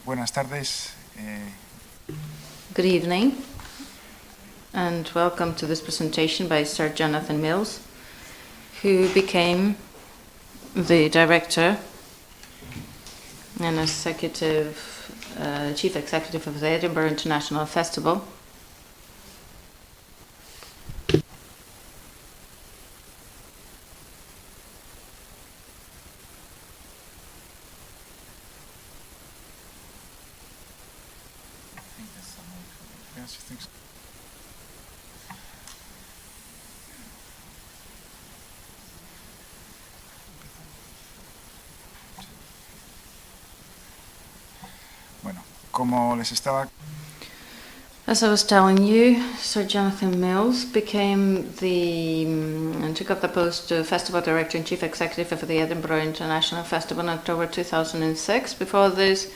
Buenas tardes. Good evening, and welcome to this presentation by Sir Jonathan Mills, who became the director and chief executive of the Edinburgh International Festival. Yes, I think so. Bueno, como les estaba... As I was telling you, Sir Jonathan Mills became and took up the post of Festival Director and Chief Executive of the Edinburgh International Festival in October 2006. Before this,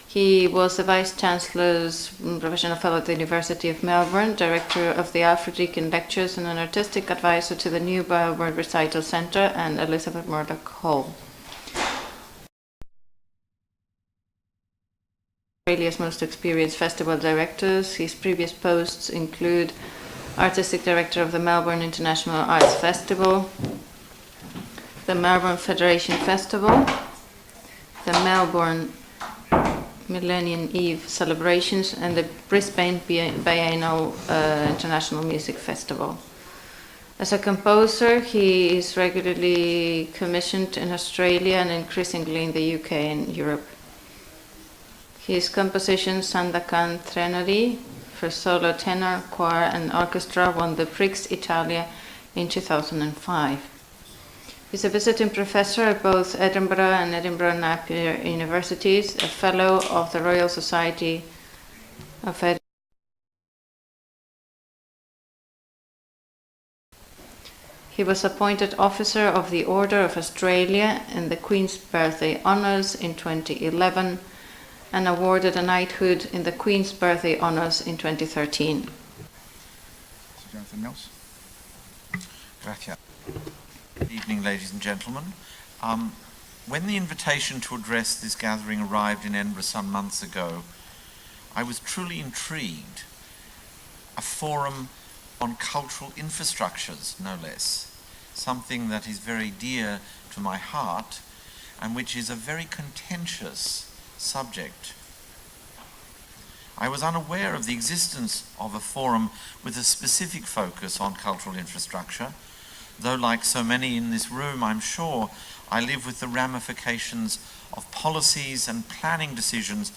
he was the Vice Chancellor's Professional Fellow at the University of Melbourne, Director of the African Lectures and an Artistic Advisor to the New Melbourne Recital Centre and Elizabeth Murdoch Hall. Australia's most experienced festival directors. His previous posts include Artistic Director of the Melbourne International Arts Festival, the Melbourne Federation Festival, the Melbourne Millennium Eve celebrations, and the Brisbane Biennial International Music Festival. As a composer, he is regularly commissioned in Australia and increasingly in the UK and Europe. His compositions Sandakan Threnody for solo tenor, choir and orchestra won the Prix Italia in 2005. He's a visiting professor at both Edinburgh and Edinburgh Napier Universities, a fellow of the Royal Society of Edinburgh. He was appointed Officer of the Order of Australia in the Queen's Birthday Honours in 2011 and awarded a knighthood in the Queen's Birthday Honours in 2013. Sir Jonathan Mills. Gracias. Good evening, ladies and gentlemen. When the invitation to address this gathering arrived in Edinburgh some months ago, I was truly intrigued. A forum on cultural infrastructures, no less, something that is very dear to my heart and which is a very contentious subject. I was unaware of the existence of a forum with a specific focus on cultural infrastructure, though like so many in this room, I'm sure I live with the ramifications of policies and planning decisions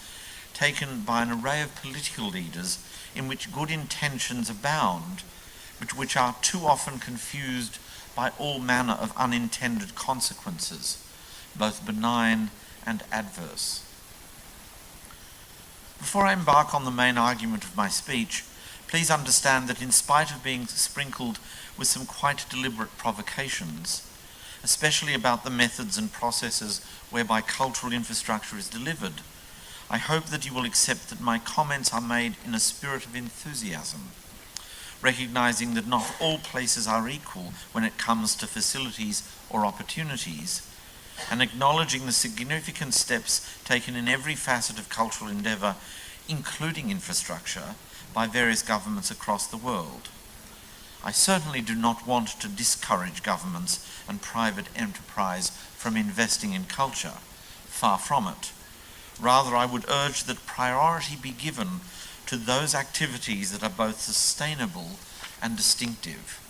taken by an array of political leaders in which good intentions abound, but which are too often confused by all manner of unintended consequences, both benign and adverse. Before I embark on the main argument of my speech, please understand that in spite of being sprinkled with some quite deliberate provocations, especially about the methods and processes whereby cultural infrastructure is delivered, I hope that you will accept that my comments are made in a spirit of enthusiasm, recognizing that not all places are equal when it comes to facilities or opportunities, and acknowledging the significant steps taken in every facet of cultural endeavour, including infrastructure, by various governments across the world. I certainly do not want to discourage governments and private enterprise from investing in culture. Far from it. Rather, I would urge that priority be given to those activities that are both sustainable and distinctive.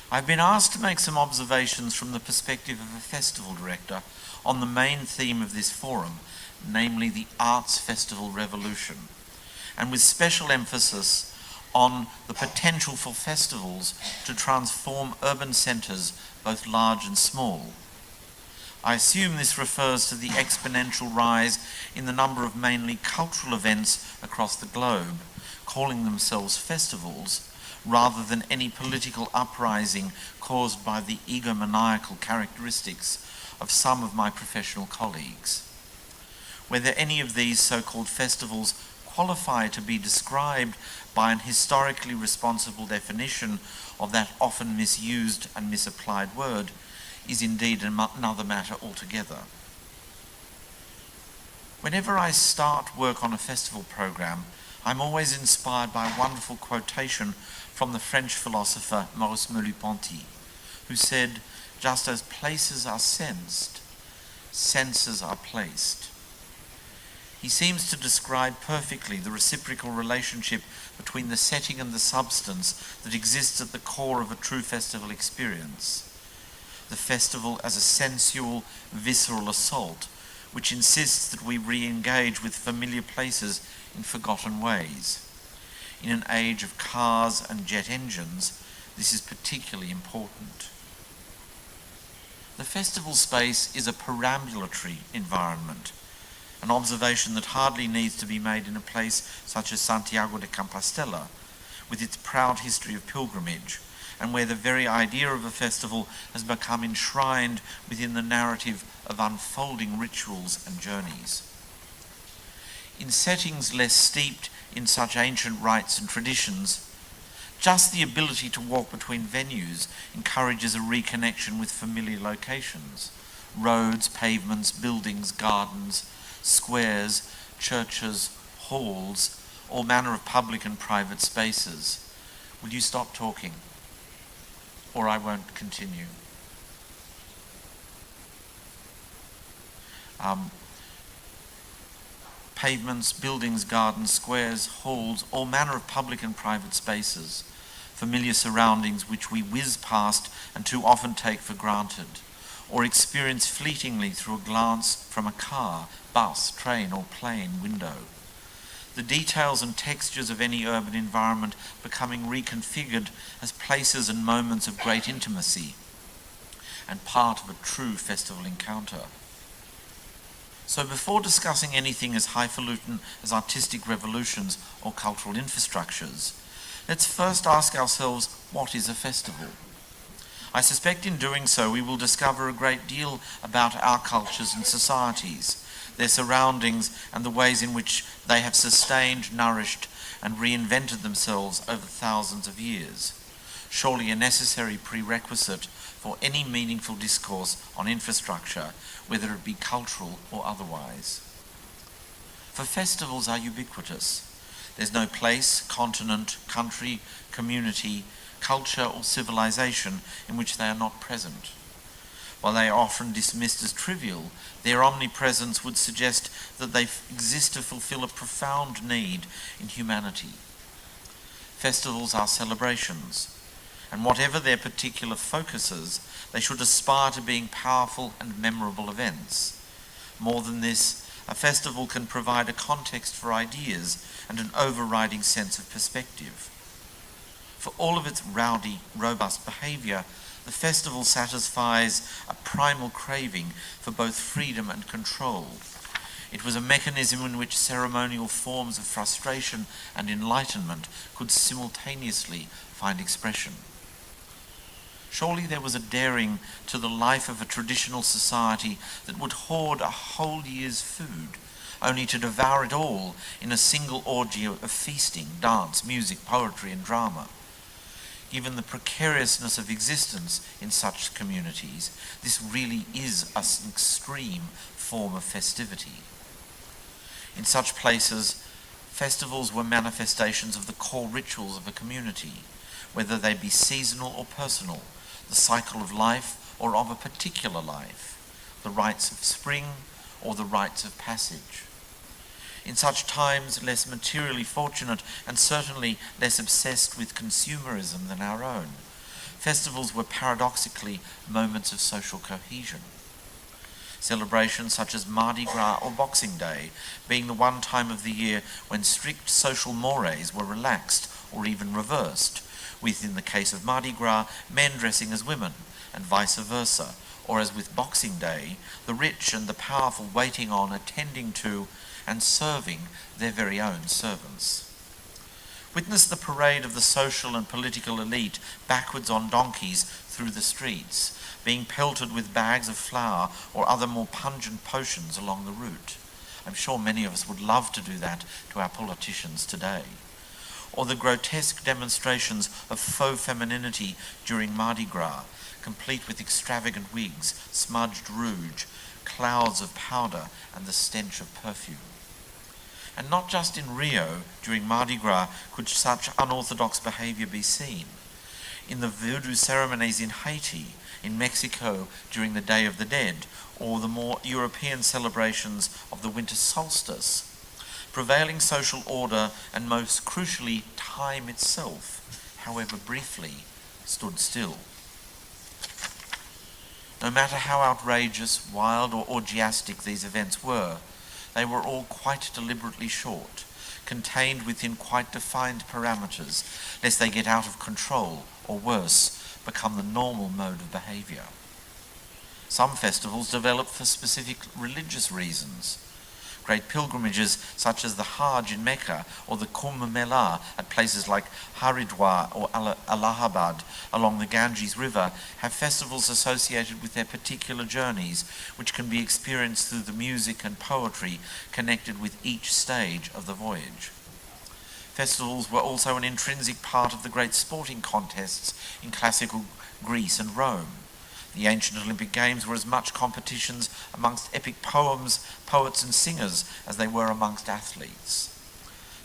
I've been asked to make some observations from the perspective of a festival director on the main theme of this forum, namely the Arts Festival Revolution, and with special emphasis on the potential for festivals to transform urban centres, both large and small. I assume this refers to the exponential rise in the number of mainly cultural events across the globe, calling themselves festivals, rather than any political uprising caused by the egomaniacal characteristics of some of my professional colleagues. Whether any of these so-called festivals qualify to be described by an historically responsible definition of that often misused and misapplied word is indeed another matter altogether. Whenever I start work on a festival program, I'm always inspired by a wonderful quotation from the French philosopher Maurice Merleau-Ponty, who said, "Just as places are sensed, senses are placed." He seems to describe perfectly the reciprocal relationship between the setting and the substance that exists at the core of a true festival experience. The festival as a sensual, visceral assault, which insists that we re-engage with familiar places in forgotten ways. In an age of cars and jet engines, this is particularly important. The festival space is a perambulatory environment, an observation that hardly needs to be made in a place such as Santiago de Compostela, with its proud history of pilgrimage, and where the very idea of a festival has become enshrined within the narrative of unfolding rituals and journeys. In settings less steeped in such ancient rites and traditions, just the ability to walk between venues encourages a reconnection with familiar locations: roads, pavements, buildings, gardens, squares, churches, halls, all manner of public and private spaces. Will you stop talking? Or I won't continue. Pavements, buildings, gardens, squares, halls, all manner of public and private spaces, familiar surroundings which we whiz past and too often take for granted, or experience fleetingly through a glance from a car, bus, train, or plane window. The details and textures of any urban environment becoming reconfigured as places and moments of great intimacy and part of a true festival encounter. So before discussing anything as highfalutin as artistic revolutions or cultural infrastructures, let's first ask ourselves, what is a festival? I suspect in doing so we will discover a great deal about our cultures and societies, their surroundings, and the ways in which they have sustained, nourished, and reinvented themselves over thousands of years. Surely a necessary prerequisite for any meaningful discourse on infrastructure, whether it be cultural or otherwise. For festivals are ubiquitous. There's no place, continent, country, community, culture, or civilization in which they are not present. While they are often dismissed as trivial, their omnipresence would suggest that they exist to fulfill a profound need in humanity. Festivals are celebrations, and whatever their particular focuses, they should aspire to being powerful and memorable events. More than this, a festival can provide a context for ideas and an overriding sense of perspective. For all of its rowdy, robust behavior, the festival satisfies a primal craving for both freedom and control. It was a mechanism in which ceremonial forms of frustration and enlightenment could simultaneously find expression. Surely there was a daring to the life of a traditional society that would hoard a whole year's food, only to devour it all in a single orgy of feasting, dance, music, poetry, and drama. Given the precariousness of existence in such communities, this really is an extreme form of festivity. In such places, festivals were manifestations of the core rituals of a community, whether they be seasonal or personal, the cycle of life or of a particular life, the rites of spring or the rites of passage. In such times, less materially fortunate and certainly less obsessed with consumerism than our own, festivals were paradoxically moments of social cohesion. Celebrations such as Mardi Gras or Boxing Day being the one time of the year when strict social mores were relaxed or even reversed, with, in the case of Mardi Gras, men dressing as women, and vice versa, or as with Boxing Day, the rich and the powerful waiting on, attending to, and serving their very own servants. Witness the parade of the social and political elite backwards on donkeys through the streets, being pelted with bags of flour or other more pungent potions along the route. I'm sure many of us would love to do that to our politicians today. Or the grotesque demonstrations of faux femininity during Mardi Gras, complete with extravagant wigs, smudged rouge, clouds of powder and the stench of perfume. And not just in Rio during Mardi Gras could such unorthodox behavior be seen. In the voodoo ceremonies in Haiti, in Mexico during the Day of the Dead, or the more European celebrations of the winter solstice, prevailing social order and most crucially time itself, however briefly, stood still. No matter how outrageous, wild or orgiastic these events were, they were all quite deliberately short, contained within quite defined parameters, lest they get out of control, or worse, become the normal mode of behaviour. Some festivals develop for specific religious reasons. Great pilgrimages such as the Hajj in Mecca or the Kumbh Mela at places like Haridwar or Allahabad along the Ganges River have festivals associated with their particular journeys, which can be experienced through the music and poetry connected with each stage of the voyage. Festivals were also an intrinsic part of the great sporting contests in classical Greece and Rome. The ancient Olympic Games were as much competitions amongst epic poets and singers as they were amongst athletes.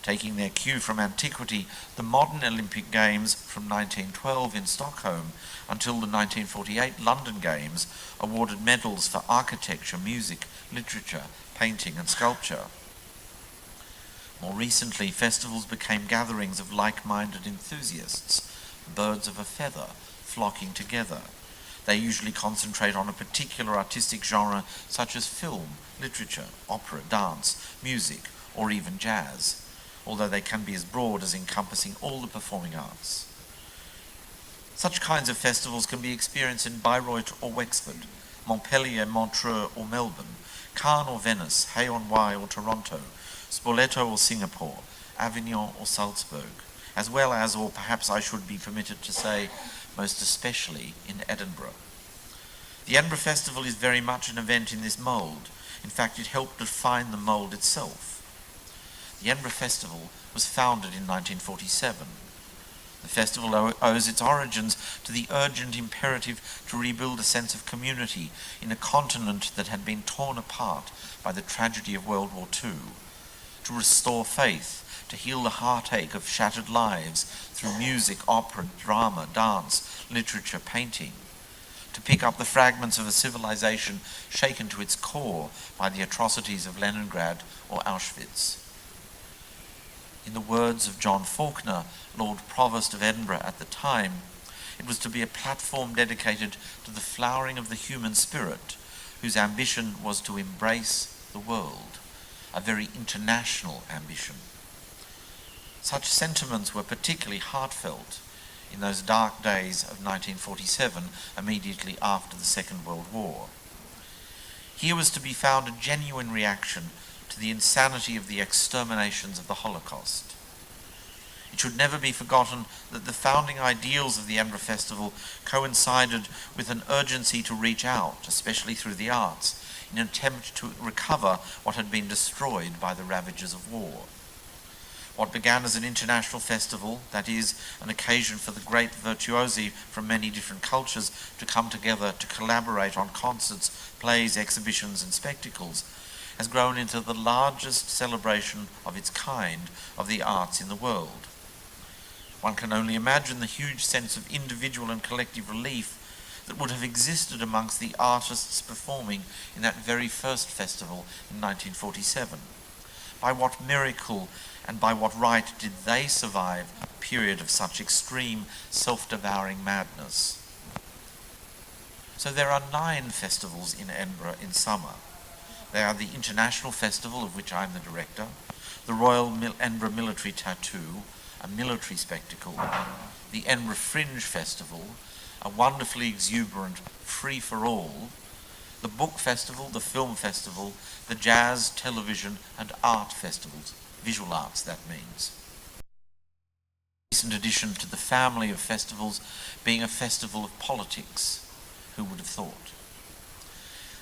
Taking their cue from antiquity, the modern Olympic Games from 1912 in Stockholm until the 1948 London Games awarded medals for architecture, music, literature, painting and sculpture. More recently, festivals became gatherings of like-minded enthusiasts, birds of a feather, flocking together. They usually concentrate on a particular artistic genre such as film, literature, opera, dance, music, or even jazz, although they can be as broad as encompassing all the performing arts. Such kinds of festivals can be experienced in Bayreuth or Wexford, Montpellier, Montreux or Melbourne, Cannes or Venice, Hay-on-Wye or Toronto, Spoleto or Singapore, Avignon or Salzburg, as well as, or perhaps I should be permitted to say, most especially in Edinburgh. The Edinburgh Festival is very much an event in this mould. In fact, it helped define the mould itself. The Edinburgh Festival was founded in 1947. The festival owes its origins to the urgent imperative to rebuild a sense of community in a continent that had been torn apart by the tragedy of World War II, to restore faith, to heal the heartache of shattered lives through music, opera, drama, dance, literature, painting, to pick up the fragments of a civilization shaken to its core by the atrocities of Leningrad or Auschwitz. In the words of John Faulkner, Lord Provost of Edinburgh at the time, it was to be a platform dedicated to the flowering of the human spirit, whose ambition was to embrace the world, a very international ambition. Such sentiments were particularly heartfelt in those dark days of 1947, immediately after the Second World War. Here was to be found a genuine reaction to the insanity of the exterminations of the Holocaust. It should never be forgotten that the founding ideals of the Edinburgh Festival coincided with an urgency to reach out, especially through the arts, in an attempt to recover what had been destroyed by the ravages of war. What began as an international festival, that is, an occasion for the great virtuosi from many different cultures to come together to collaborate on concerts, plays, exhibitions and spectacles, has grown into the largest celebration of its kind of the arts in the world. One can only imagine the huge sense of individual and collective relief that would have existed amongst the artists performing in that very first festival in 1947. By what miracle and by what right did they survive a period of such extreme, self-devouring madness? So there are 9 festivals in Edinburgh in summer. They are the International Festival, of which I am the director, the Royal Edinburgh Military Tattoo, a military spectacle, the Edinburgh Fringe Festival, a wonderfully exuberant free-for-all, the Book Festival, the Film Festival, the Jazz, Television and Art Festivals, visual arts that means. Recent addition to the family of festivals being a festival of politics, who would have thought?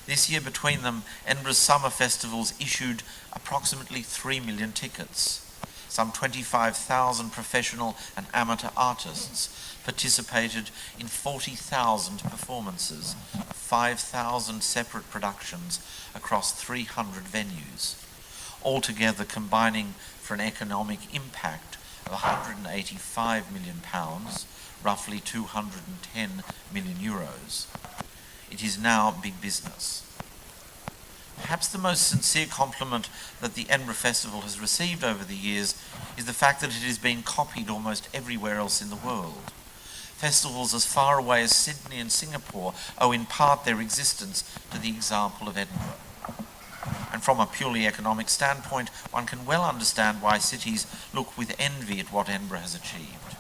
This year between them, Edinburgh's summer festivals issued approximately 3 million tickets. Some 25,000 professional and amateur artists participated in 40,000 performances, a 5,000 separate productions across 300 venues, altogether combining for an economic impact of £185 million, roughly 210 million euros. It is now big business. Perhaps the most sincere compliment that the Edinburgh Festival has received over the years is the fact that it has been copied almost everywhere else in the world. Festivals as far away as Sydney and Singapore owe in part their existence to the example of Edinburgh. And from a purely economic standpoint, one can well understand why cities look with envy at what Edinburgh has achieved.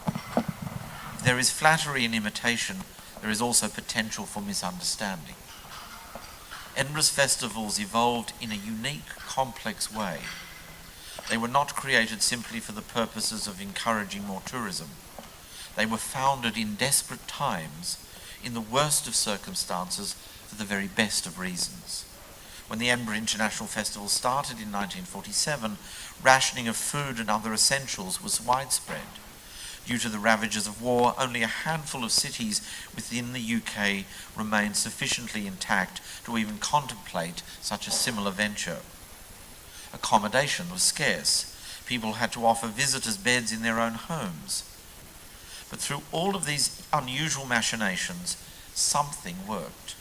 If there is flattery in imitation, there is also potential for misunderstanding. Edinburgh's festivals evolved in a unique, complex way. They were not created simply for the purposes of encouraging more tourism. They were founded in desperate times, in the worst of circumstances, for the very best of reasons. When the Edinburgh International Festival started in 1947, rationing of food and other essentials was widespread. Due to the ravages of war, only a handful of cities within the UK remained sufficiently intact to even contemplate such a similar venture. Accommodation was scarce. People had to offer visitors beds in their own homes. But through all of these unusual machinations, something worked.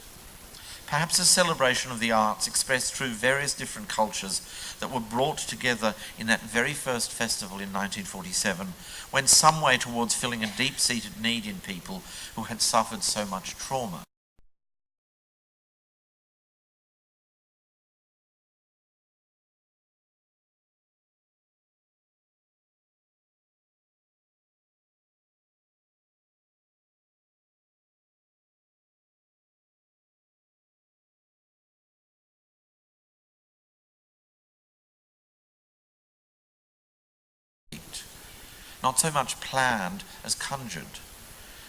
Perhaps a celebration of the arts expressed through various different cultures that were brought together in that very first festival in 1947 went some way towards filling a deep-seated need in people who had suffered so much trauma. Not so much planned as conjured.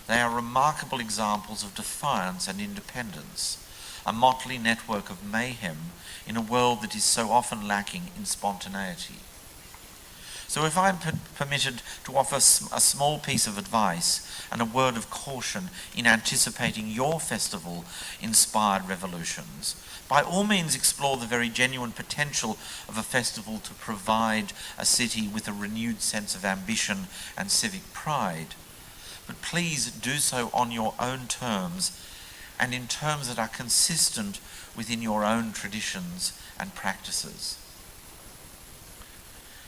They are remarkable examples of defiance and independence, a motley network of mayhem in a world that is so often lacking in spontaneity. So if I am permitted to offer a small piece of advice and a word of caution in anticipating your festival-inspired revolutions, by all means explore the very genuine potential of a festival to provide a city with a renewed sense of ambition and civic pride. But please do so on your own terms and in terms that are consistent within your own traditions and practices.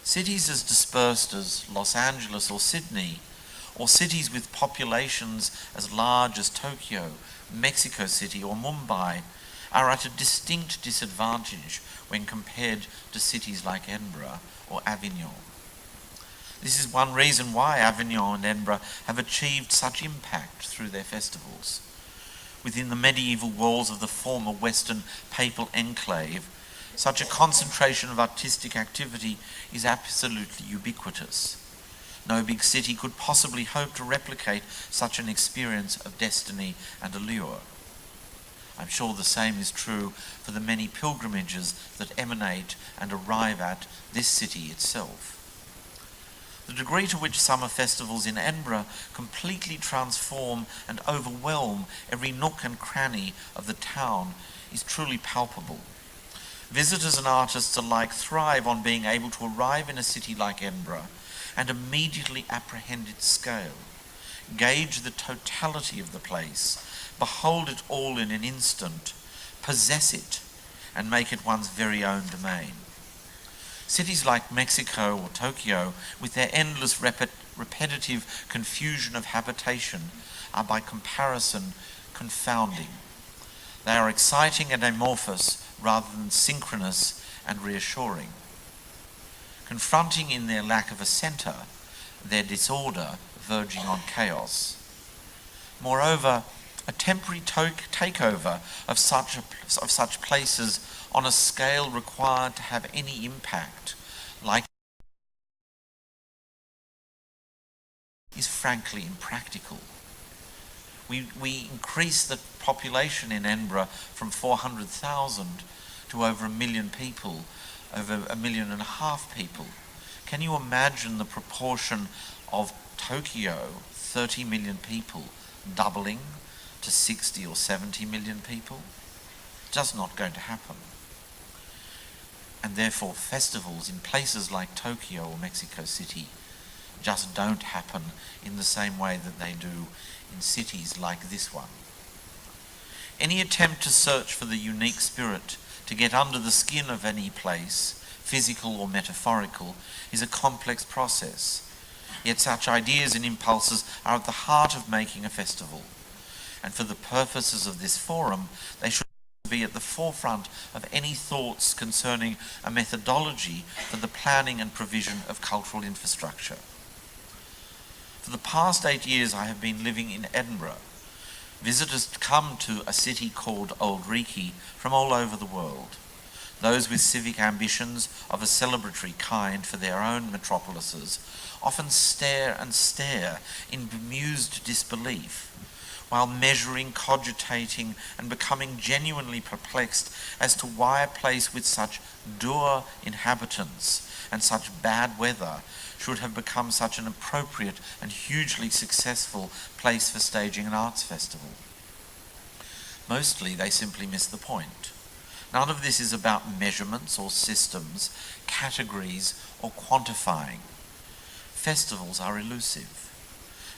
Cities as dispersed as Los Angeles or Sydney, or cities with populations as large as Tokyo, Mexico City or Mumbai, are at a distinct disadvantage when compared to cities like Edinburgh or Avignon. This is one reason why Avignon and Edinburgh have achieved such impact through their festivals. Within the medieval walls of the former Western papal enclave, such a concentration of artistic activity is absolutely ubiquitous. No big city could possibly hope to replicate such an experience of destiny and allure. I'm sure the same is true for the many pilgrimages that emanate and arrive at this city itself. The degree to which summer festivals in Edinburgh completely transform and overwhelm every nook and cranny of the town is truly palpable. Visitors and artists alike thrive on being able to arrive in a city like Edinburgh and immediately apprehend its scale, gauge the totality of the place, behold it all in an instant, possess it, and make it one's very own domain. Cities like Mexico or Tokyo, with their endless repetitive confusion of habitation, are by comparison confounding. They are exciting and amorphous rather than synchronous and reassuring. Confronting in their lack of a centre, their disorder verging on chaos. Moreover, a temporary takeover of such places on a scale required to have any impact, like is frankly impractical. We increased the population in Edinburgh from 400,000 to over 1 million people, over 1.5 million people. Can you imagine the proportion of Tokyo, 30 million people, doubling, to 60 or 70 million people. Just not going to happen. And therefore festivals in places like Tokyo or Mexico City just don't happen in the same way that they do in cities like this one. Any attempt to search for the unique spirit, to get under the skin of any place, physical or metaphorical, is a complex process. Yet such ideas and impulses are at the heart of making a festival. And for the purposes of this forum, they should be at the forefront of any thoughts concerning a methodology for the planning and provision of cultural infrastructure. For the past 8 years I have been living in Edinburgh. Visitors come to a city called Old Reekie from all over the world. Those with civic ambitions of a celebratory kind for their own metropolises often stare and stare in bemused disbelief, while measuring, cogitating, and becoming genuinely perplexed as to why a place with such dour inhabitants and such bad weather should have become such an appropriate and hugely successful place for staging an arts festival. Mostly they simply miss the point. None of this is about measurements or systems, categories or quantifying. Festivals are elusive.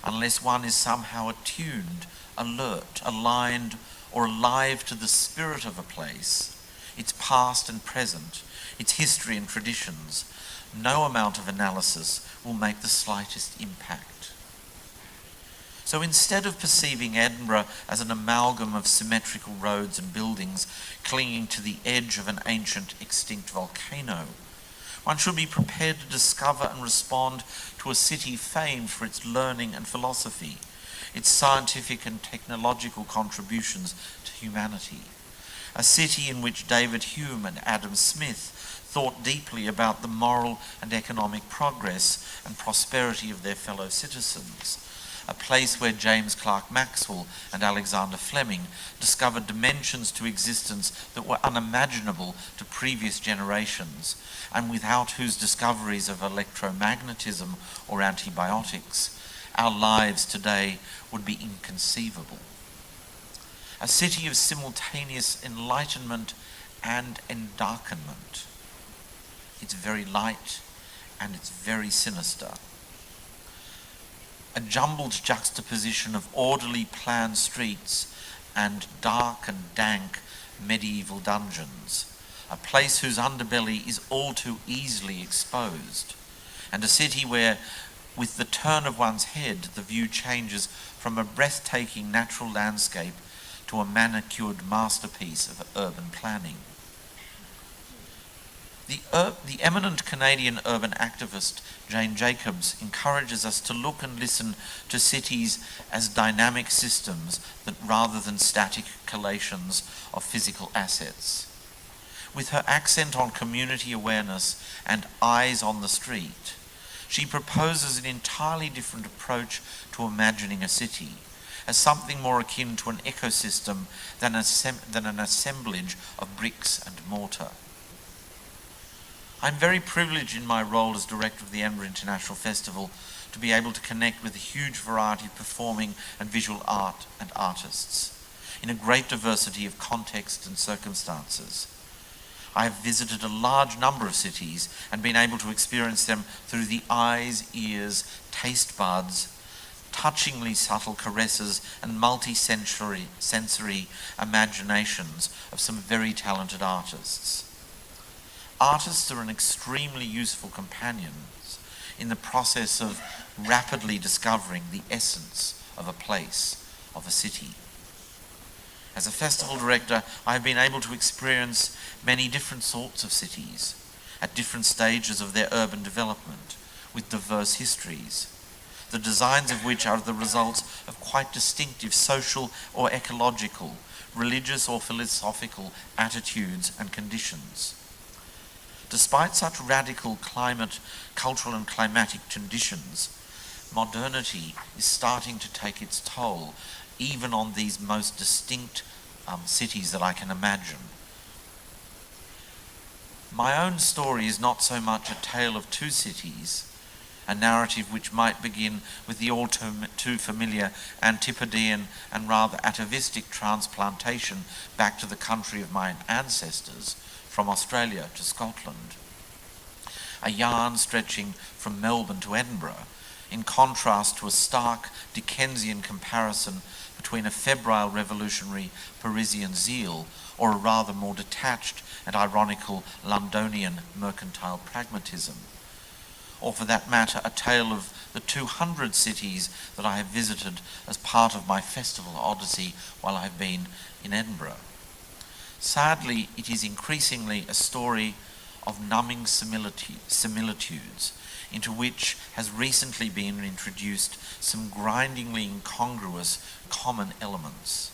Unless one is somehow attuned, alert, aligned, or alive to the spirit of a place, its past and present, its history and traditions, no amount of analysis will make the slightest impact. So instead of perceiving Edinburgh as an amalgam of symmetrical roads and buildings clinging to the edge of an ancient extinct volcano, one should be prepared to discover and respond to a city famed for its learning and philosophy, its scientific and technological contributions to humanity. A city in which David Hume and Adam Smith thought deeply about the moral and economic progress and prosperity of their fellow citizens. A place where James Clerk Maxwell and Alexander Fleming discovered dimensions to existence that were unimaginable to previous generations, and without whose discoveries of electromagnetism or antibiotics, our lives today would be inconceivable. A city of simultaneous enlightenment and endarkenment. It's very light and it's very sinister. A jumbled juxtaposition of orderly planned streets and dark and dank medieval dungeons. A place whose underbelly is all too easily exposed. And a city where, with the turn of one's head, the view changes from a breathtaking natural landscape to a manicured masterpiece of urban planning. The eminent Canadian urban activist Jane Jacobs encourages us to look and listen to cities as dynamic systems that rather than static collations of physical assets. With her accent on community awareness and eyes on the street, she proposes an entirely different approach to imagining a city, as something more akin to an ecosystem than an assemblage of bricks and mortar. I'm very privileged in my role as director of the Edinburgh International Festival to be able to connect with a huge variety of performing and visual art and artists in a great diversity of contexts and circumstances. I have visited a large number of cities and been able to experience them through the eyes, ears, taste buds, touchingly subtle caresses and multi-sensory imaginations of some very talented artists. Artists are an extremely useful companions in the process of rapidly discovering the essence of a place, of a city. As a festival director, I have been able to experience many different sorts of cities at different stages of their urban development with diverse histories, the designs of which are the results of quite distinctive social or ecological, religious or philosophical attitudes and conditions. Despite such radical climate, cultural and climatic conditions, modernity is starting to take its toll, even on these most distinct cities that I can imagine. My own story is not so much a tale of two cities a narrative which might begin with the all too familiar Antipodean and rather atavistic transplantation back to the country of my ancestors, from Australia to Scotland. A yarn stretching from Melbourne to Edinburgh, in contrast to a stark Dickensian comparison between a febrile revolutionary Parisian zeal or a rather more detached and ironical Londonian mercantile pragmatism. Or for that matter, a tale of the 200 cities that I have visited as part of my festival odyssey while I've been in Edinburgh. Sadly, it is increasingly a story of numbing similitudes, into which has recently been introduced some grindingly incongruous common elements.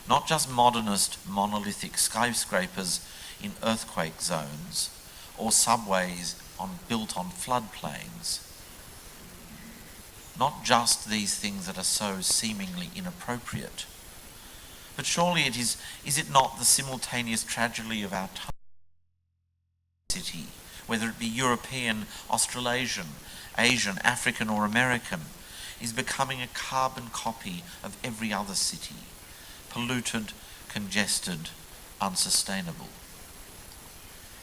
Not just modernist monolithic skyscrapers in earthquake zones, or subways built on floodplains. Not just these things that are so seemingly inappropriate, but surely is it not the simultaneous tragedy of our time? City, whether it be European, Australasian, Asian, African or American, is becoming a carbon copy of every other city, polluted, congested, unsustainable.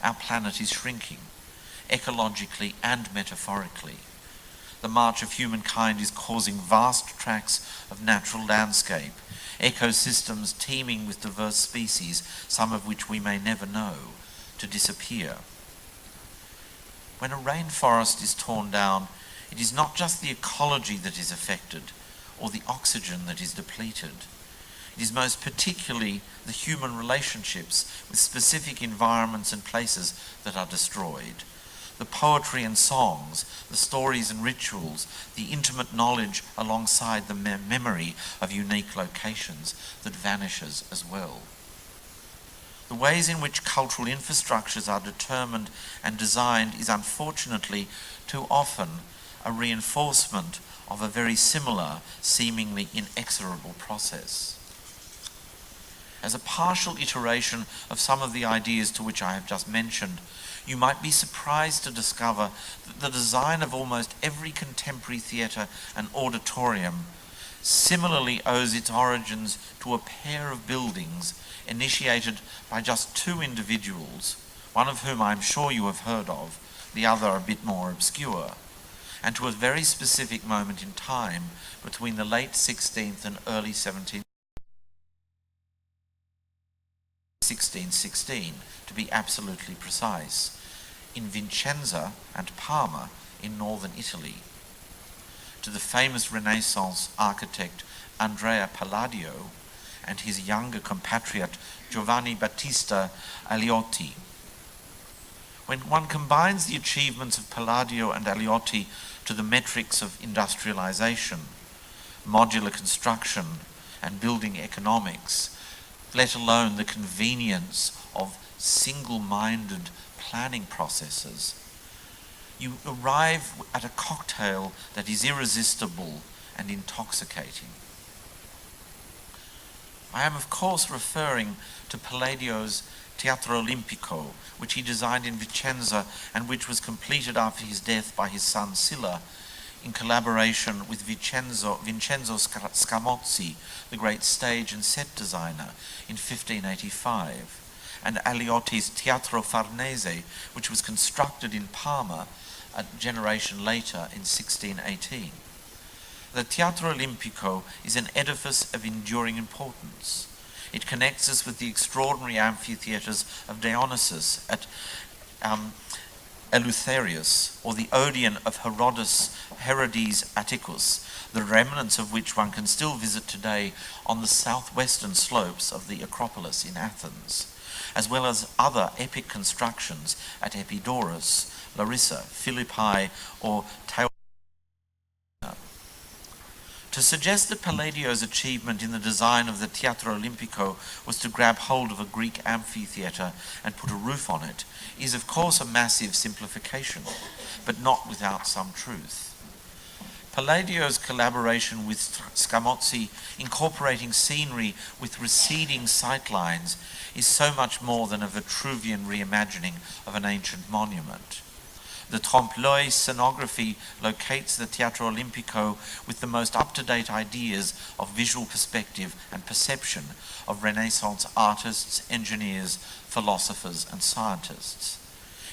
Our planet is shrinking, ecologically and metaphorically. The march of humankind is causing vast tracts of natural landscape, ecosystems teeming with diverse species, some of which we may never know, to disappear. When a rainforest is torn down, it is not just the ecology that is affected or the oxygen that is depleted. It is most particularly the human relationships with specific environments and places that are destroyed. The poetry and songs, the stories and rituals, the intimate knowledge alongside the memory of unique locations that vanishes as well. The ways in which cultural infrastructures are determined and designed is unfortunately too often a reinforcement of a very similar, seemingly inexorable process. As a partial iteration of some of the ideas to which I have just mentioned, you might be surprised to discover that the design of almost every contemporary theatre and auditorium similarly owes its origins to a pair of buildings initiated by just two individuals, one of whom I'm sure you have heard of, the other a bit more obscure, and to a very specific moment in time between the late 16th and early 17th. 1616, to be absolutely precise, in Vicenza and Parma in northern Italy, to the famous Renaissance architect Andrea Palladio and his younger compatriot Giovanni Battista Aliotti. When one combines the achievements of Palladio and Aliotti to the metrics of industrialization, modular construction, and building economics, let alone the convenience of single-minded planning processes, you arrive at a cocktail that is irresistible and intoxicating. I am of course referring to Palladio's Teatro Olimpico, which he designed in Vicenza and which was completed after his death by his son Silla, in collaboration with Vincenzo Scamozzi, the great stage and set designer, in 1585, and Aliotti's Teatro Farnese, which was constructed in Parma a generation later in 1618. The Teatro Olimpico is an edifice of enduring importance. It connects us with the extraordinary amphitheatres of Dionysus at Eleutherius, or the Odeon of Herodes Atticus, the remnants of which one can still visit today on the southwestern slopes of the Acropolis in Athens, as well as other epic constructions at Epidaurus, Larissa, Philippi, or Taormina. To suggest that Palladio's achievement in the design of the Teatro Olimpico was to grab hold of a Greek amphitheatre and put a roof on it is of course a massive simplification, but not without some truth. Palladio's collaboration with Scamozzi, incorporating scenery with receding sightlines, is so much more than a Vitruvian reimagining of an ancient monument. The trompe-l'oeil scenography locates the Teatro Olimpico with the most up-to-date ideas of visual perspective and perception of Renaissance artists, engineers, philosophers and scientists.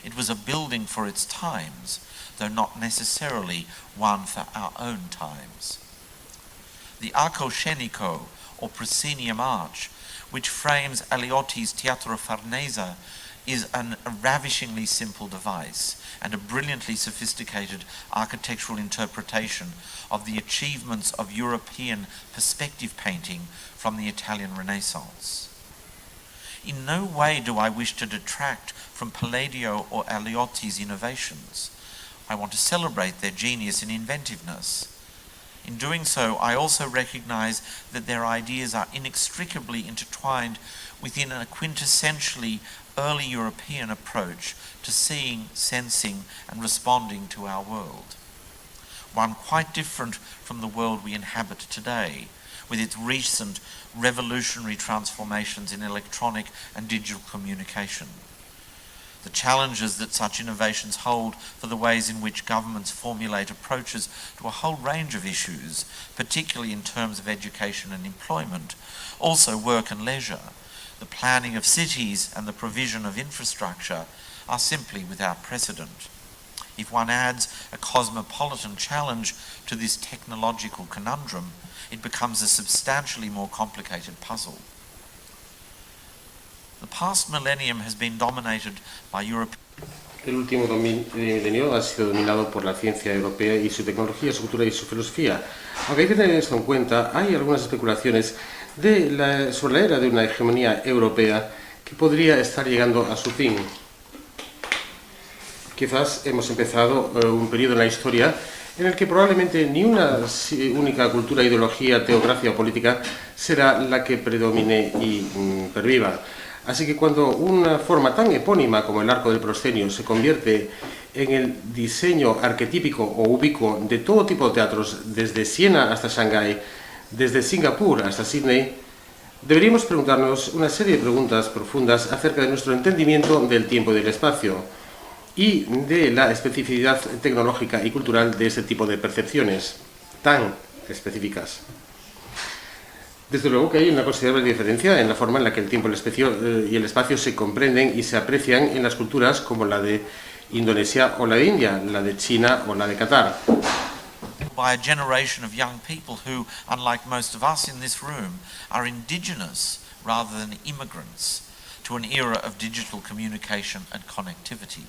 It was a building for its times, though not necessarily one for our own times. The Arco Scenico, or proscenium arch, which frames Aliotti's Teatro Farnese, is a ravishingly simple device and a brilliantly sophisticated architectural interpretation of the achievements of European perspective painting from the Italian Renaissance. In no way do I wish to detract from Palladio or Aliotti's innovations. I want to celebrate their genius and inventiveness. In doing so, I also recognize that their ideas are inextricably intertwined within a quintessentially early European approach to seeing, sensing, and responding to our world. One quite different from the world we inhabit today, with its recent revolutionary transformations in electronic and digital communication. The challenges that such innovations hold for the ways in which governments formulate approaches to a whole range of issues, particularly in terms of education and employment, also work and leisure, the planning of cities and the provision of infrastructure are simply without precedent. If one adds a cosmopolitan challenge to this technological conundrum, it becomes a substantially more complicated puzzle. The past millennium has been dominated by Europe. El último milenio ha sido dominado por la ciencia europea y su tecnología, su cultura y su filosofía. Aunque hay que tener esto en cuenta, hay algunas especulaciones sobre la era de una hegemonía europea que podría estar llegando a su fin. Quizás hemos empezado un periodo en la historia en el que probablemente ni una única cultura, ideología, teocracia o política será la que predomine y perviva. Así que cuando una forma tan epónima como el arco del proscenio se convierte en el diseño arquetípico o ubicuo de todo tipo de teatros, desde Siena hasta Shanghái, desde Singapur hasta Sydney, deberíamos preguntarnos una serie de preguntas profundas acerca de nuestro entendimiento del tiempo y del espacio y de la especificidad tecnológica y cultural de este tipo de percepciones tan específicas. Desde luego que hay una considerable diferencia en la forma en la que el tiempo y el espacio se comprenden y se aprecian en las culturas como la de Indonesia o la de India, la de China o la de Qatar. By a generation of young people who, unlike most of us in this room, are indigenous rather than immigrants to an era of digital communication and connectivity.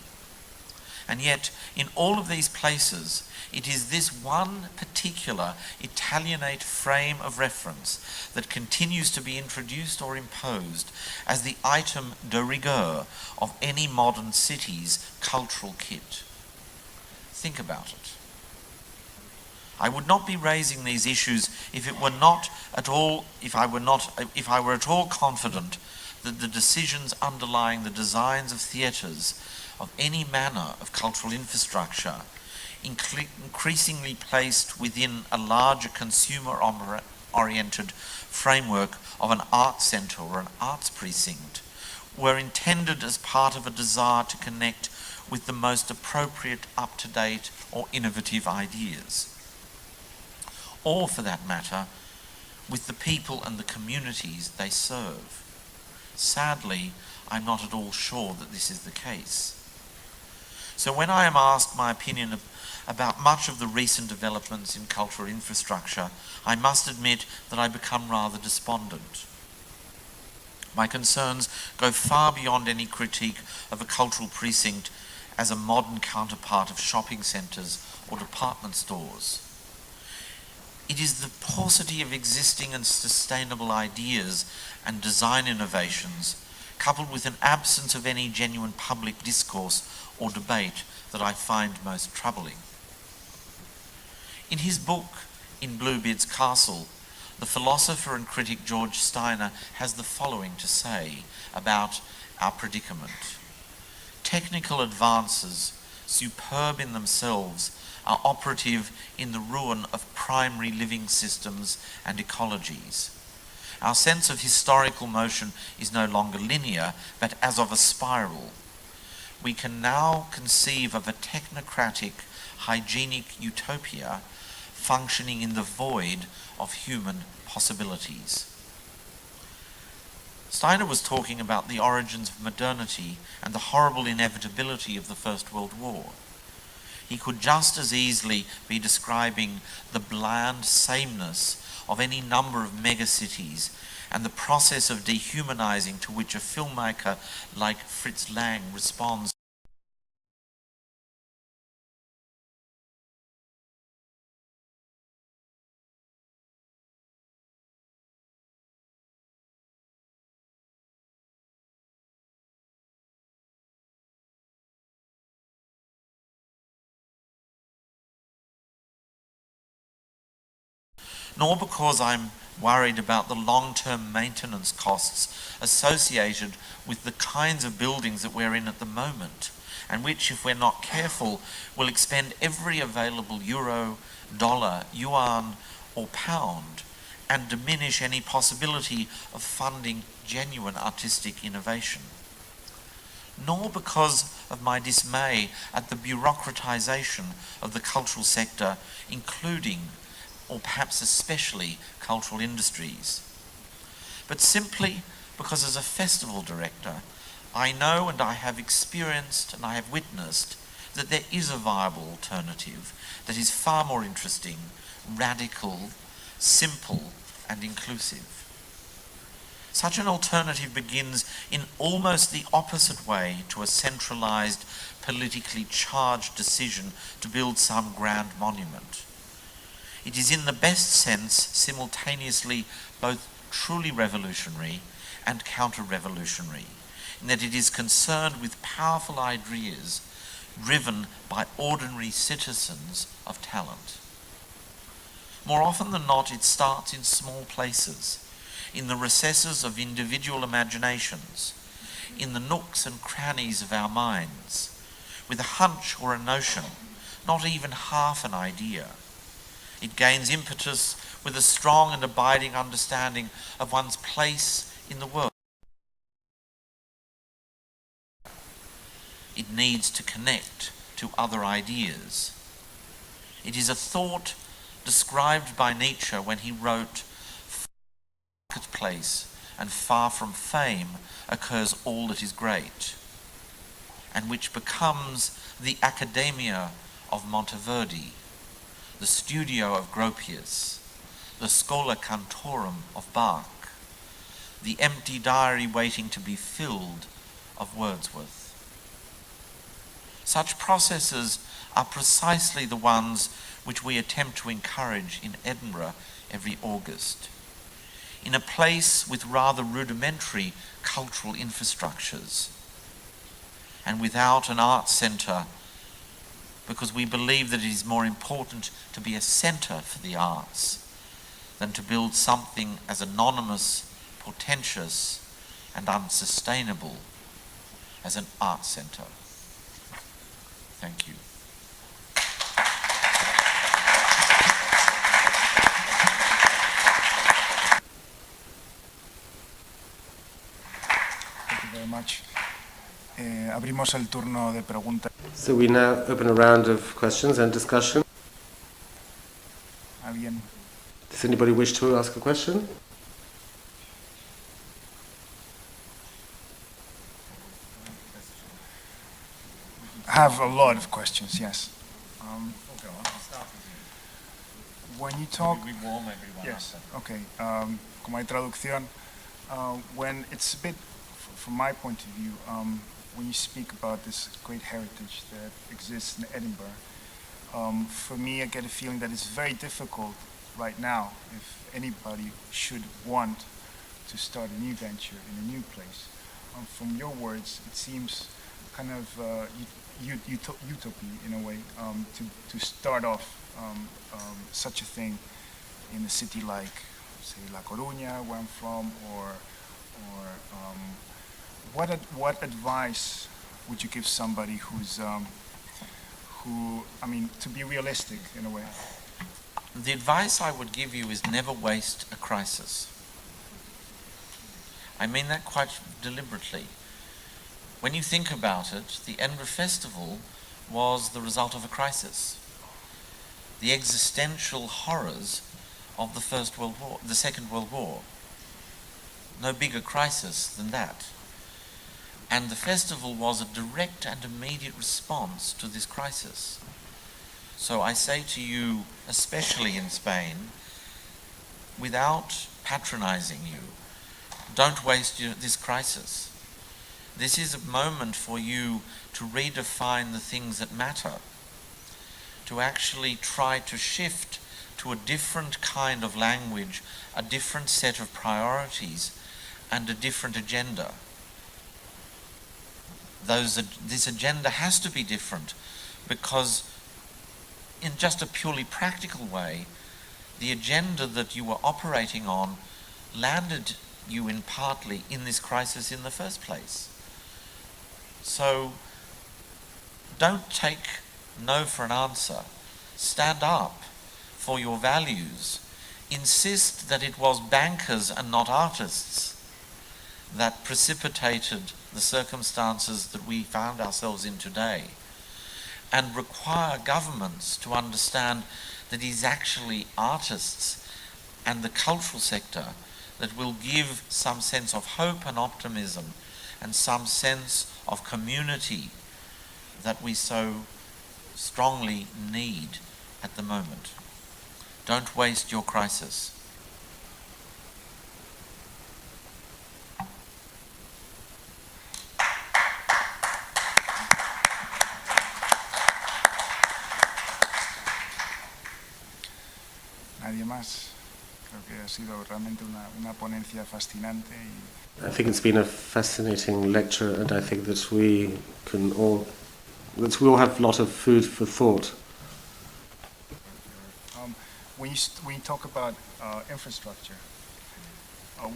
And yet, in all of these places, it is this one particular Italianate frame of reference that continues to be introduced or imposed as the item de rigueur of any modern city's cultural kit. Think about it. I would not be raising these issues if I were at all confident that the decisions underlying the designs of theatres of any manner of cultural infrastructure increasingly placed within a larger consumer-oriented framework of an art centre or an arts precinct were intended as part of a desire to connect with the most appropriate, up-to-date or innovative ideas. Or, for that matter, with the people and the communities they serve. Sadly, I'm not at all sure that this is the case. So when I am asked my opinion about much of the recent developments in cultural infrastructure, I must admit that I become rather despondent. My concerns go far beyond any critique of a cultural precinct as a modern counterpart of shopping centres or department stores. It is the paucity of existing and sustainable ideas and design innovations, coupled with an absence of any genuine public discourse or debate, that I find most troubling. In his book, In Bluebeard's Castle, the philosopher and critic George Steiner has the following to say about our predicament. Technical advances, superb in themselves, are operative in the ruin of primary living systems and ecologies. Our sense of historical motion is no longer linear, but as of a spiral. we can now conceive of a technocratic, hygienic utopia functioning in the void of human possibilities. Steiner was talking about the origins of modernity and the horrible inevitability of the First World War. He could just as easily be describing the bland sameness of any number of megacities and the process of dehumanizing to which a filmmaker like Fritz Lang responds. Nor because I'm worried about the long-term maintenance costs associated with the kinds of buildings that we're in at the moment, and which, if we're not careful, will expend every available euro, dollar, yuan, or pound, and diminish any possibility of funding genuine artistic innovation. Nor because of my dismay at the bureaucratization of the cultural sector, including or perhaps especially cultural industries, but simply because as a festival director, I know and I have experienced and I have witnessed that there is a viable alternative that is far more interesting, radical, simple, and inclusive. Such an alternative begins in almost the opposite way to a centralized, politically charged decision to build some grand monument. It is in the best sense simultaneously both truly revolutionary and counter-revolutionary, in that it is concerned with powerful ideas driven by ordinary citizens of talent. More often than not, it starts in small places, in the recesses of individual imaginations, in the nooks and crannies of our minds, with a hunch or a notion, not even half an idea. It gains impetus with a strong and abiding understanding of one's place in the world. It needs to connect to other ideas. It is a thought described by Nietzsche when he wrote, "Marketplace and far from fame occurs all that is great," and which becomes the academia of Monteverdi, the studio of Gropius, the Schola Cantorum of Bach, the empty diary waiting to be filled of Wordsworth. Such processes are precisely the ones which we attempt to encourage in Edinburgh every August, in a place with rather rudimentary cultural infrastructures, and without an art centre, because we believe that it is more important to be a centre for the arts than to build something as anonymous, portentous, and unsustainable as an art centre. Thank you. Thank you very much. Abrimos el turno de preguntas. So we now open a round of questions and discussion. ¿Alguien? Does anybody wish to ask a question? I have a lot of questions, yes. When you talk... We warm everyone Yes, up. okay. Como hay traducción, when it's a bit, from my point of view, when you speak about this great heritage that exists in Edinburgh, for me, I get a feeling that it's very difficult right now if anybody should want to start a new venture in a new place. From your words, it seems kind of utopia in a way to start off such a thing in a city like, say, La Coruña, where I'm from, or what advice would you give somebody who's to be realistic in a way? The advice I would give you is never waste a crisis. I mean that quite deliberately. When you think about it, the Edinburgh Festival was the result of a crisis. The existential horrors of the Second World War. No bigger crisis than that. And the festival was a direct and immediate response to this crisis. So I say to you, especially in Spain, without patronizing you, don't waste this crisis. This is a moment for you to redefine the things that matter, to actually try to shift to a different kind of language, a different set of priorities, and a different agenda. This agenda has to be different because in just a purely practical way, the agenda that you were operating on landed you in partly in this crisis in the first place. So don't take no for an answer. Stand up for your values. Insist that it was bankers and not artists that precipitated the circumstances that we found ourselves in today, and require governments to understand that it is actually artists and the cultural sector that will give some sense of hope and optimism and some sense of community that we so strongly need at the moment. Don't waste your crisis. Nadie más. Creo que ha sido realmente una ponencia fascinante y I think it's been a fascinating lecture, and I think that we all have a lot of food for thought. when you talk about infrastructure,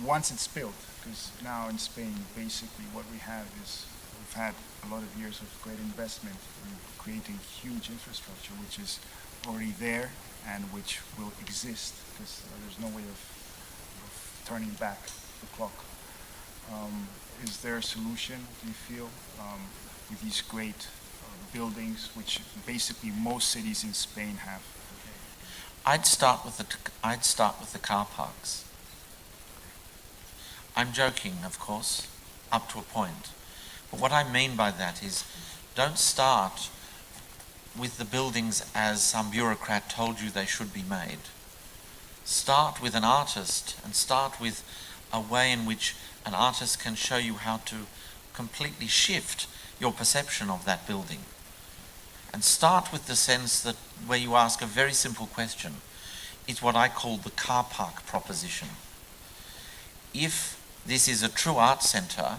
once it's built, because now in Spain, basically what we have is we've had a lot of years of great investment in creating huge infrastructure, which is already there and which will exist, because there's no way of turning back the clock. Is there a solution, do you feel, with these great buildings, which basically most cities in Spain have? I'd start with the car parks. I'm joking, of course, up to a point. But what I mean by that is, don't start with the buildings as some bureaucrat told you they should be made. Start with an artist, and start with a way in which an artist can show you how to completely shift your perception of that building. And start with the sense that where you ask a very simple question. It's what I call the car park proposition. If this is a true art centre,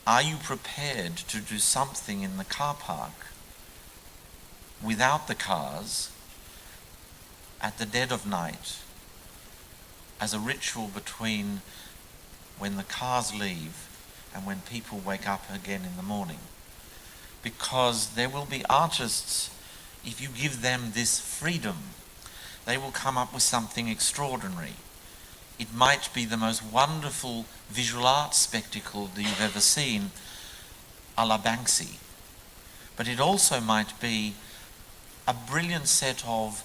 are you prepared to do something in the car park without the cars at the dead of night as a ritual between when the cars leave and when people wake up again in the morning? Because there will be artists, if you give them this freedom, they will come up with something extraordinary. It might be the most wonderful visual art spectacle that you've ever seen, a la Banksy. But it also might be a brilliant set of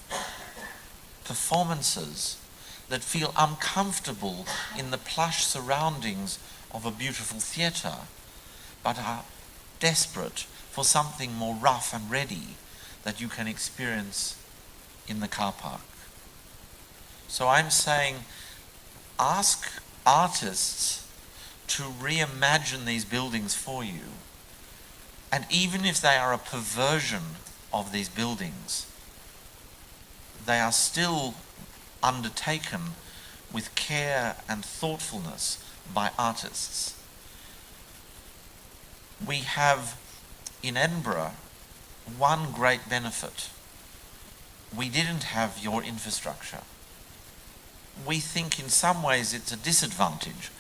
performances that feel uncomfortable in the plush surroundings of a beautiful theatre, but are desperate for something more rough and ready that you can experience in the car park. So I'm saying, ask artists to reimagine these buildings for you, and even if they are a perversion of these buildings, they are still undertaken with care and thoughtfulness by artists. We have in Edinburgh one great benefit. We didn't have your infrastructure. We think in some ways it's a disadvantage,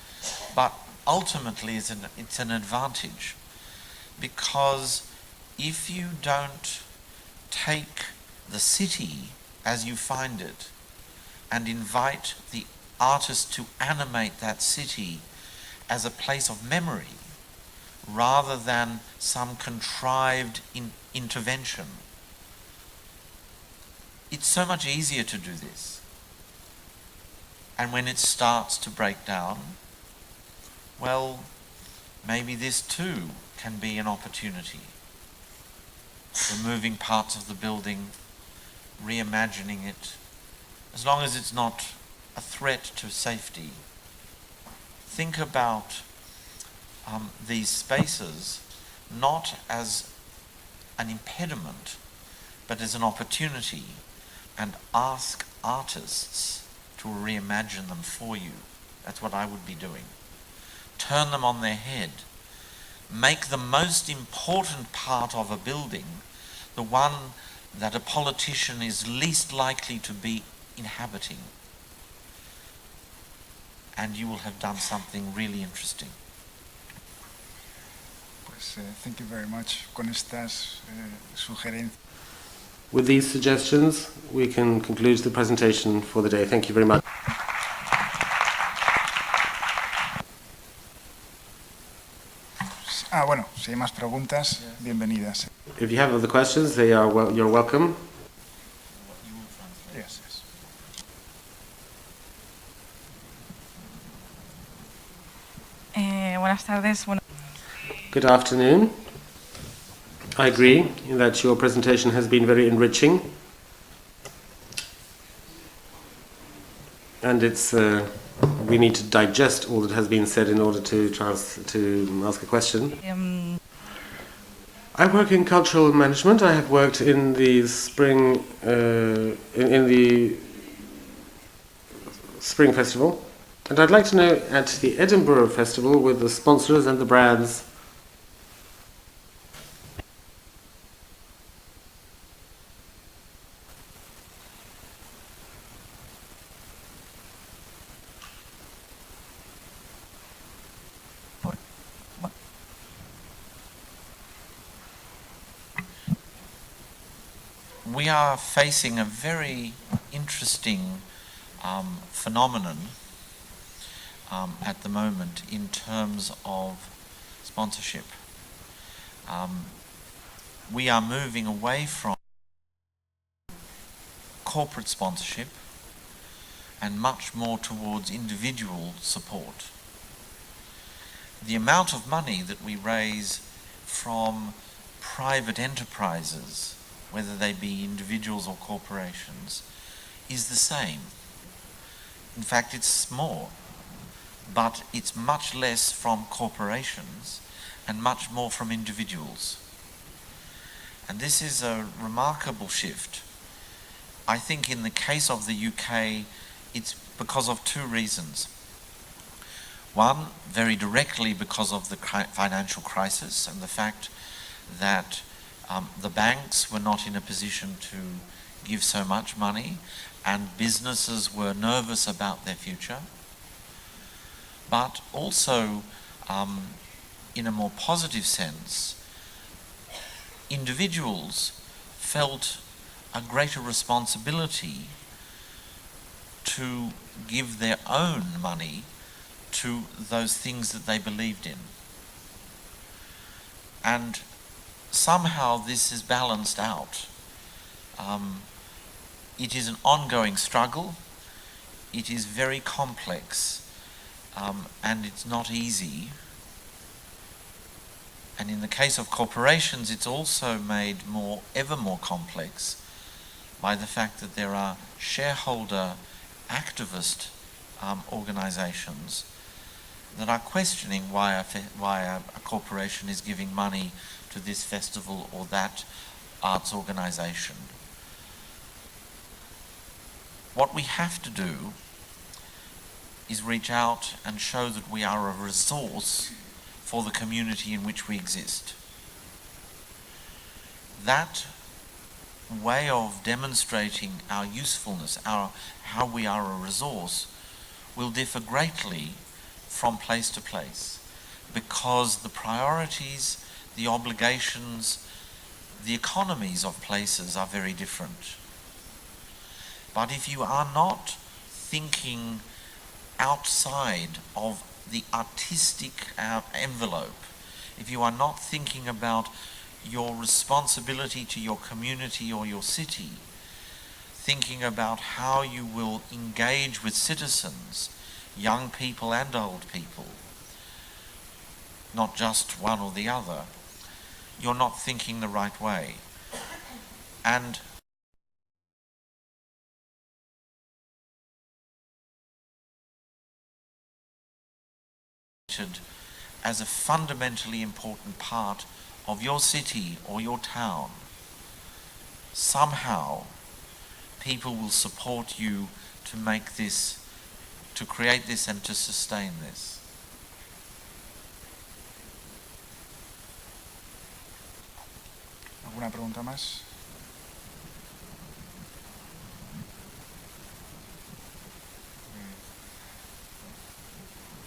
but ultimately it's an advantage, because if you don't take the city as you find it and invite the artist to animate that city as a place of memory rather than some contrived intervention. It's so much easier to do this. And when it starts to break down, well, maybe this too can be an opportunity. Removing parts of the building, reimagining it, as long as it's not a threat to safety. Think about these spaces not as an impediment, but as an opportunity, and ask artists to reimagine them for you. That's what I would be doing. Turn them on their head. Make the most important part of a building the one that a politician is least likely to be inhabiting. And you will have done something really interesting. Pues, thank you very much. Con estas sugerencias. With these suggestions, we can conclude the presentation for the day. Thank you very much. Bueno, si hay más preguntas, bienvenidas. If you have other questions, you're welcome. Yes, yes. Buenas tardes. Good afternoon. I agree that your presentation has been very enriching. And we need to digest all that has been said in order to ask a question. I work in cultural management. I have worked in the spring spring festival, and I'd like to know at the Edinburgh festival with the sponsors and the brands. We are facing a very interesting phenomenon at the moment in terms of sponsorship. We are moving away from corporate sponsorship and much more towards individual support. The amount of money that we raise from private enterprises, whether they be individuals or corporations, is the same. In fact, it's more, but it's much less from corporations and much more from individuals. And this is a remarkable shift. I think in the case of the UK, it's because of two reasons. One, very directly because of the financial crisis and the fact that the banks were not in a position to give so much money, and businesses were nervous about their future. But also, in a more positive sense, individuals felt a greater responsibility to give their own money to those things that they believed in. And somehow this is balanced out. It is an ongoing struggle. It is very complex, and it's not easy. And in the case of corporations, it's also made ever more complex by the fact that there are shareholder activist organizations that are questioning why a corporation is giving money to this festival or that arts organization. What we have to do is reach out and show that we are a resource for the community in which we exist. That way of demonstrating our usefulness, how we are a resource, will differ greatly from place to place, because the priorities, the obligations, the economies of places are very different. But if you are not thinking outside of the artistic envelope, if you are not thinking about your responsibility to your community or your city, thinking about how you will engage with citizens, young people and old people, not just one or the other, you're not thinking the right way. And as a fundamentally important part of your city or your town, somehow people will support you to make this, to create this and to sustain this. ¿Alguna pregunta más?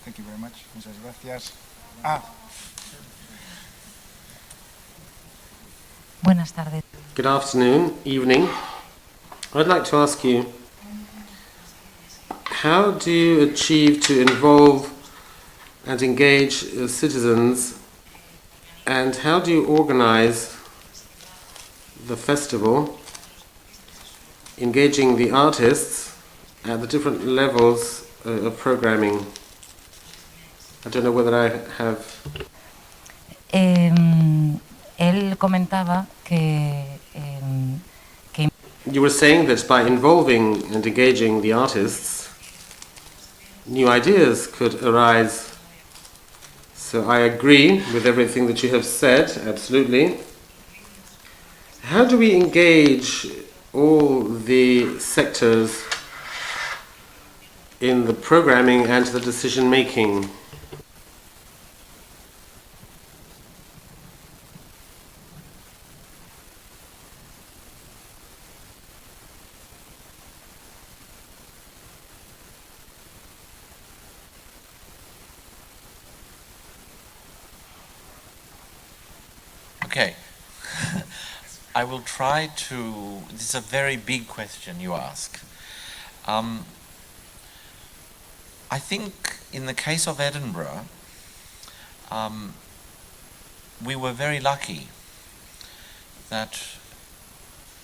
Thank you very much. Muchas gracias. Buenas tardes. Good afternoon, evening. I'd like to ask you, how do you achieve to involve and engage citizens, and how do you organize the festival, engaging the artists at the different levels of programming? I don't know whether I have... Él comentaba que You were saying that by involving and engaging the artists, new ideas could arise. So I agree with everything that you have said, absolutely. How do we engage all the sectors in the programming and the decision making? Okay, I will try to, this is a very big question you ask. I think in the case of Edinburgh, we were very lucky that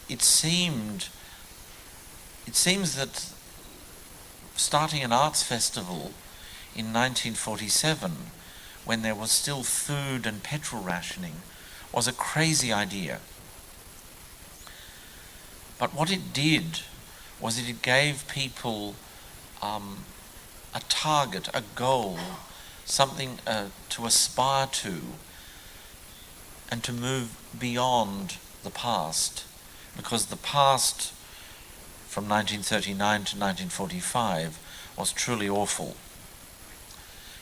it seems that starting an arts festival in 1947, when there was still food and petrol rationing, was a crazy idea. But what it did was it gave people a target, a goal, something to aspire to, and to move beyond the past. Because the past, from 1939 to 1945, was truly awful.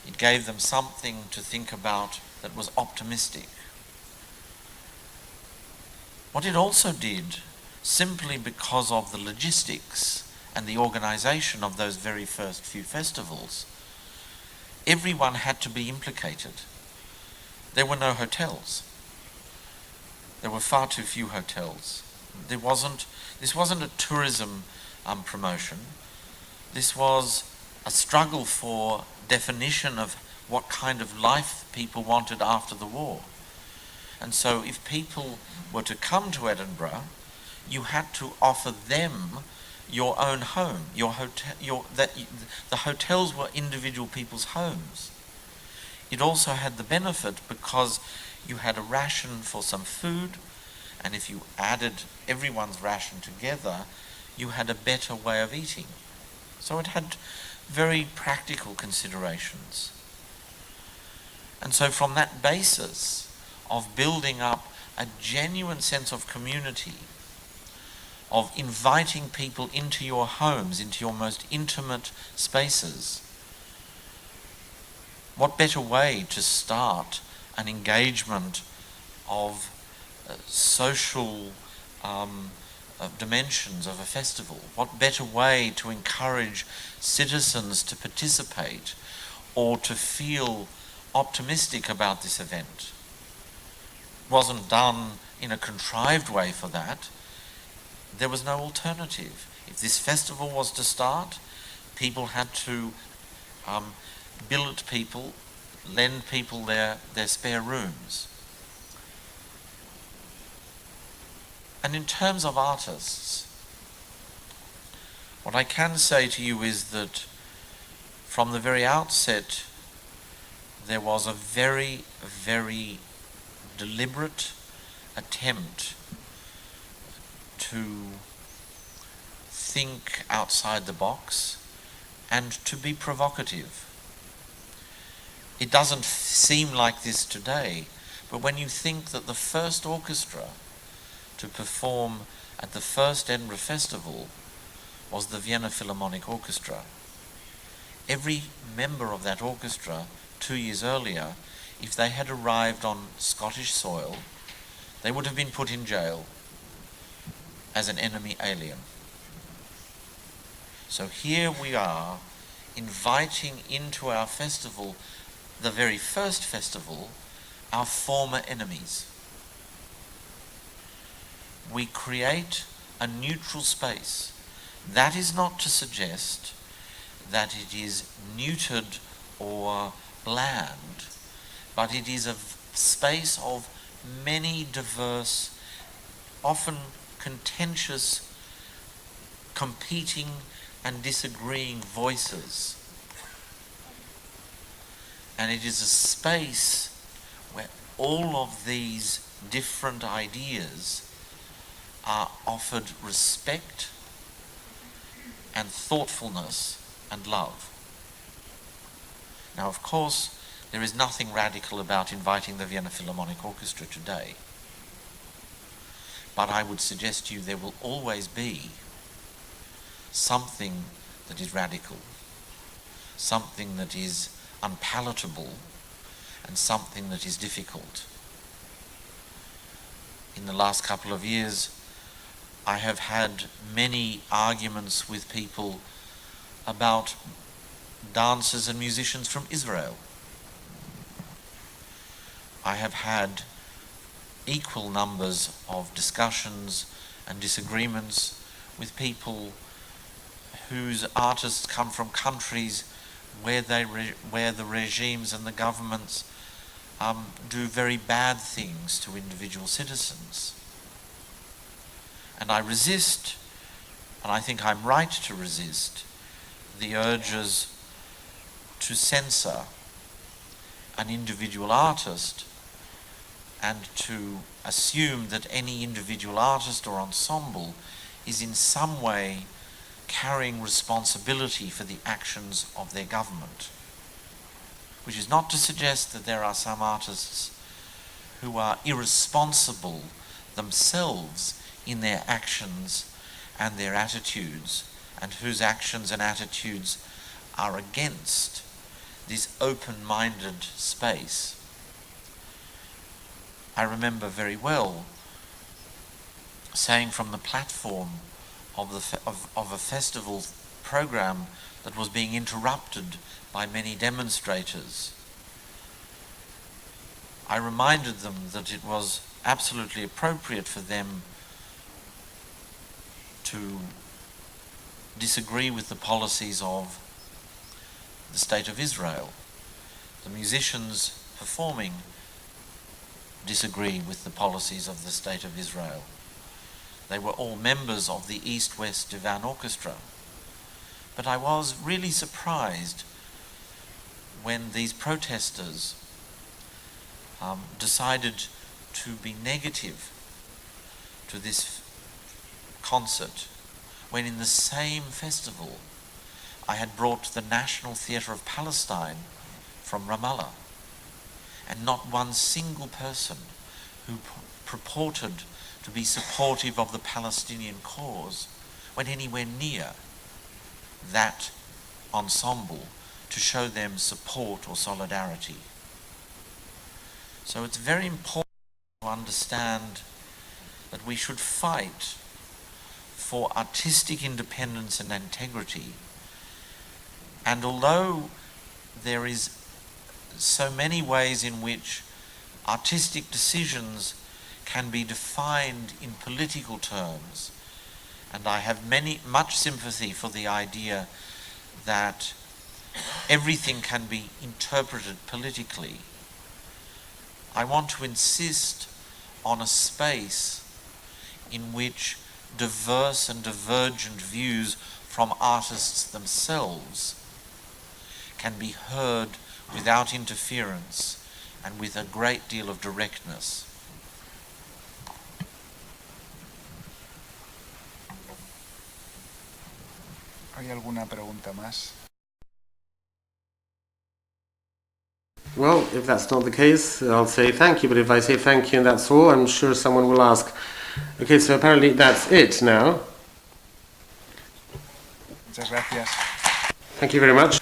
It gave them something to think about that was optimistic. What it also did, simply because of the logistics and the organization of those very first few festivals, everyone had to be implicated. There were no hotels. There were far too few hotels. This wasn't a tourism promotion. This was a struggle for definition of what kind of life people wanted after the war. And so if people were to come to Edinburgh, you had to offer them your own home. The hotels were individual people's homes. It also had the benefit because you had a ration for some food, and if you added everyone's ration together, you had a better way of eating. So it had very practical considerations. And so from that basis of building up a genuine sense of community, of inviting people into your homes, into your most intimate spaces, what better way to start an engagement of social dimensions of a festival? What better way to encourage citizens to participate or to feel optimistic about this event? Wasn't done in a contrived way for that. There was no alternative. If this festival was to start, people had to billet people lend people their spare rooms. And in terms of artists, what I can say to you is that from the very outset, there was a very, very deliberate attempt to think outside the box and to be provocative. It doesn't seem like this today, but when you think that the first orchestra to perform at the first Edinburgh Festival was the Vienna Philharmonic Orchestra, every member of that orchestra 2 years earlier, if they had arrived on Scottish soil, they would have been put in jail as an enemy alien. So here we are, inviting into our festival, the very first festival, our former enemies. We create a neutral space. That is not to suggest that it is neutered or bland, but it is a space of many diverse, often contentious, competing and disagreeing voices. And it is a space where all of these different ideas are offered respect and thoughtfulness and love. Now, of course, there is nothing radical about inviting the Vienna Philharmonic Orchestra today. But I would suggest to you there will always be something that is radical, something that is unpalatable, and something that is difficult. In the last couple of years, I have had many arguments with people about dancers and musicians from Israel. I have had equal numbers of discussions and disagreements with people whose artists come from countries where the regimes and the governments do very bad things to individual citizens. And I resist, and I think I'm right to resist, the urges to censor an individual artist and to assume that any individual artist or ensemble is in some way carrying responsibility for the actions of their government. Which is not to suggest that there are some artists who are irresponsible themselves in their actions and their attitudes, and whose actions and attitudes are against this open-minded space. I remember very well saying from the platform of a festival program that was being interrupted by many demonstrators, I reminded them that it was absolutely appropriate for them to disagree with the policies of the State of Israel. The musicians performing disagree with the policies of the State of Israel. They were all members of the East-West Divan Orchestra. But I was really surprised when these protesters decided to be negative to this concert, when in the same festival I had brought the National Theatre of Palestine from Ramallah, and not one single person who purported to be supportive of the Palestinian cause went anywhere near that ensemble to show them support or solidarity. So it's very important to understand that we should fight for artistic independence and integrity. And although there is so many ways in which artistic decisions can be defined in political terms, and I have much sympathy for the idea that everything can be interpreted politically. I want to insist on a space in which diverse and divergent views from artists themselves can be heard without interference and with a great deal of directness. ¿Hay alguna pregunta más? Well, if that's not the case, I'll say thank you, but if I say thank you and that's all, I'm sure someone will ask, okay, so apparently that's it now. Muchas gracias. Thank you very much.